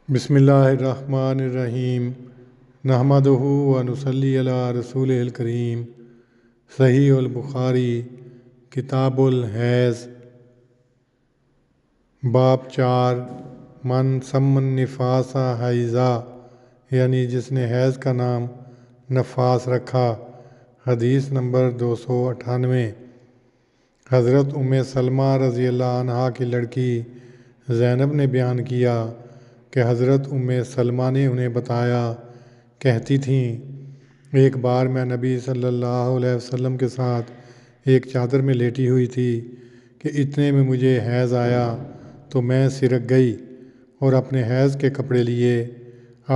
بسم اللہ الرحمن الرحیم نحمدہ و نصلی علی رسول الکریم۔ صحیح البخاری کتاب الحیض باب 4 من سم النفاس حیضا، یعنی جس نے حیض کا نام نفاس رکھا۔ حدیث نمبر 298۔ حضرت ام سلمہ رضی اللہ عنہا کی لڑکی زینب نے بیان کیا کہ حضرت ام سلمہ نے انہیں بتایا، کہتی تھیں ایک بار میں نبی صلی اللہ علیہ وسلم کے ساتھ ایک چادر میں لیٹی ہوئی تھی کہ اتنے میں مجھے حیض آیا تو میں سرک گئی اور اپنے حیض کے کپڑے لیے۔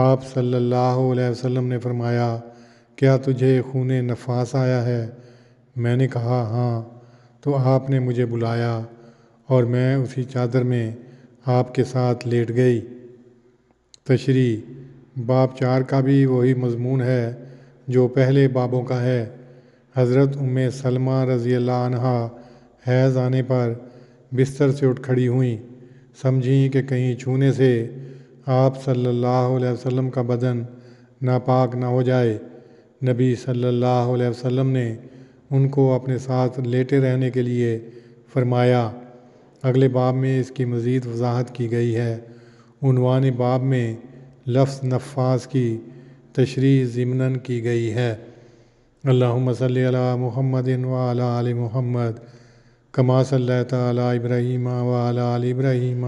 آپ صلی اللہ علیہ وسلم نے فرمایا، کیا تجھے خون نفاس آیا ہے؟ میں نے کہا ہاں، تو آپ نے مجھے بلایا اور میں اسی چادر میں آپ کے ساتھ لیٹ گئی۔ تشریح: باب 4 کا بھی وہی مضمون ہے جو پہلے بابوں کا ہے۔ حضرت ام سلمہ رضی اللہ عنہا حیض آنے پر بستر سے اٹھ کھڑی ہوئیں، سمجھیں کہ کہیں چھونے سے آپ صلی اللہ علیہ وسلم کا بدن ناپاک نہ ہو جائے۔ نبی صلی اللہ علیہ وسلم نے ان کو اپنے ساتھ لیٹے رہنے کے لیے فرمایا۔ اگلے باب میں اس کی مزید وضاحت کی گئی ہے۔ عنوان باب میں لفظ نفاس کی تشریح ضمناً کی گئی ہے۔ اللہم صلی علی محمد وعلی آل محمد کما صلیت علی ابراہیم وعلی آل ابراہیم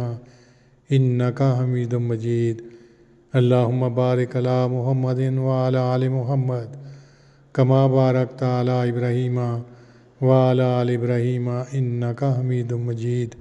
انک حمید مجید۔ اللہم بارک علی محمد وعلی آل محمد کما بارکت علی ابراہیم وعلی آل ابراہیم انک حمید مجید۔